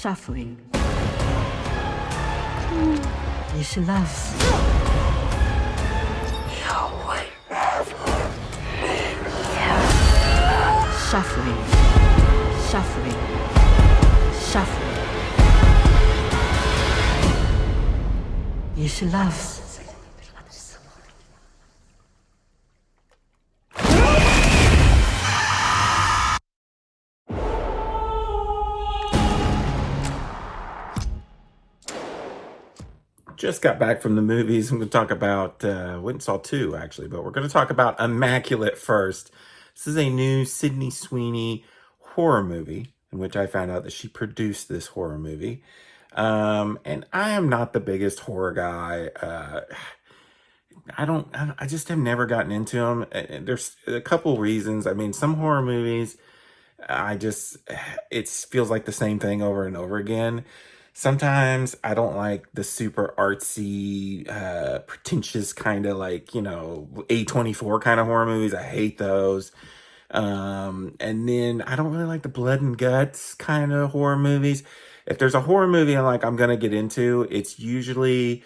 Suffering is love. Suffering, suffering, suffering is love. Just got back from the movies. I'm going to talk about, went and saw two actually, but we're going to talk about Immaculate first. This is a new Sydney Sweeney horror movie in which I found out that she produced this horror movie. And I am not the biggest horror guy. I just have never gotten into them. There's a couple reasons. I mean, some horror movies, it feels like the same thing over and over again. Sometimes I don't like the super artsy, pretentious kind of like, A24 kind of horror movies. I hate those. And then I don't really like the blood and guts kind of horror movies. If there's a horror movie I'm going to get into, it's usually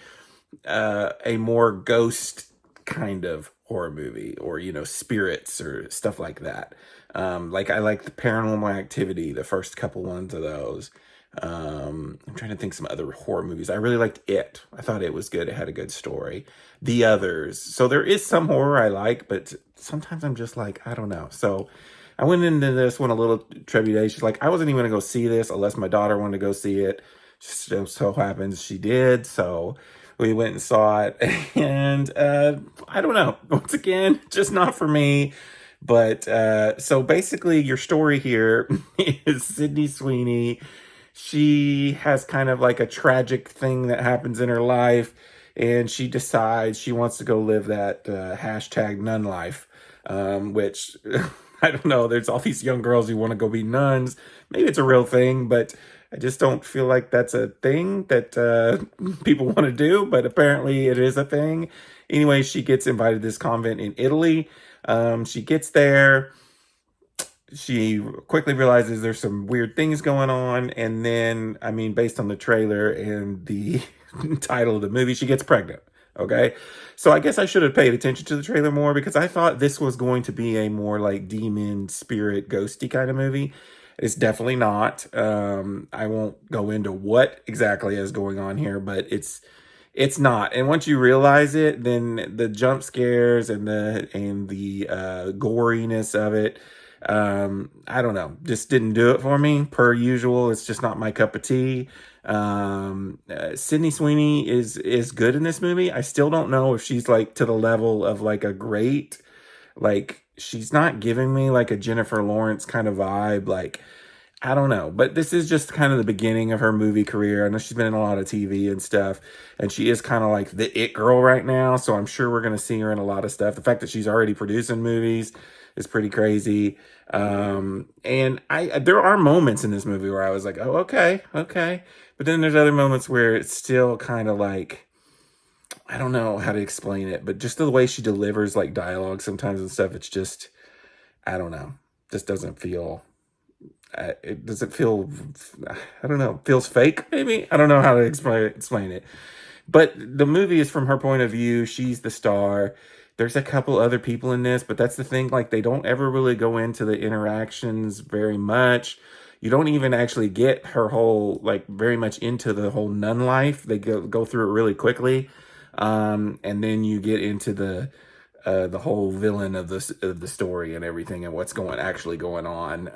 a more ghost kind of horror movie or, spirits or stuff like that. Like I like the Paranormal Activity, the first couple ones of those. I'm trying to think some other horror movies. I really liked It. I thought it was good. It had a good story. The Others. So there is some horror I like, but sometimes I'm just like, I don't know. So I went into this one a little trepidatious. Like I wasn't even going to go see this unless my daughter wanted to go see it. Just so happens she did. So we went and saw it. And I don't know. Once again, just not for me. But so basically your story here is Sydney Sweeney. She has kind of like a tragic thing that happens in her life, and she decides she wants to go live that hashtag nun life, which I don't know. There's all these young girls who want to go be nuns. Maybe it's a real thing, but I just don't feel like that's a thing that people want to do, but apparently it is a thing. Anyway, she gets invited to this convent in Italy. She gets there. She quickly realizes there's some weird things going on. And then, I mean, based on the trailer and the title of the movie, she gets pregnant. Okay. So I guess I should have paid attention to the trailer more because I thought this was going to be a more like demon, spirit, ghosty kind of movie. It's definitely not. I won't go into what exactly is going on here, but it's not. And once you realize it, then the jump scares and the goriness of it, I don't know, just didn't do it for me. Per usual, it's just not my cup of tea. Sydney Sweeney is good in this movie. I still don't know if she's like to the level of like a great, like she's not giving me like a Jennifer Lawrence kind of vibe. Like, I don't know, but this is just kind of the beginning of her movie career. I know she's been in a lot of TV and stuff, and she is kind of like the it girl right now. So I'm sure we're going to see her in a lot of stuff. The fact that she's already producing movies is pretty crazy. And there are moments in this movie where I was like, oh, okay. But then there's other moments where it's still kind of like, I don't know how to explain it, but just the way she delivers like dialogue sometimes and stuff, it's just, I don't know, just doesn't feel, it doesn't feel, I don't know, feels fake maybe. I don't know how to explain it. But the movie is from her point of view. She's the star. There's a couple other people in this, but that's the thing. Like, they don't ever really go into the interactions very much. You don't even actually get her whole, like, very much into the whole nun life. They go through it really quickly. And then you get into the whole villain of the story and everything and what's actually going on.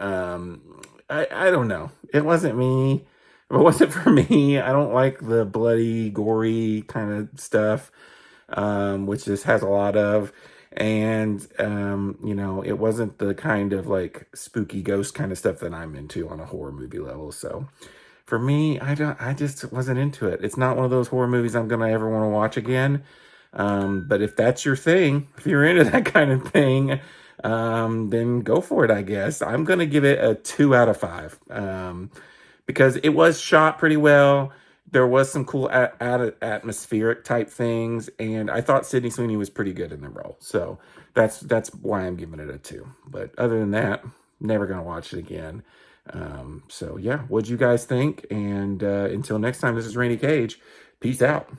I don't know. It wasn't me. If it wasn't for me, I don't like the bloody, gory kind of stuff, which this has a lot of. And, it wasn't the kind of like spooky ghost kind of stuff that I'm into on a horror movie level. So for me, I just wasn't into it. It's not one of those horror movies I'm going to ever want to watch again. But if that's your thing, if you're into that kind of thing, then go for it, I guess. I'm going to give it a 2 out of 5. Because it was shot pretty well. There was some cool atmospheric type things, and I thought Sydney Sweeney was pretty good in the role. So that's why I'm giving it a 2. But other than that, never gonna watch it again. So yeah, what'd you guys think? And until next time, this is Randy Cage. Peace out.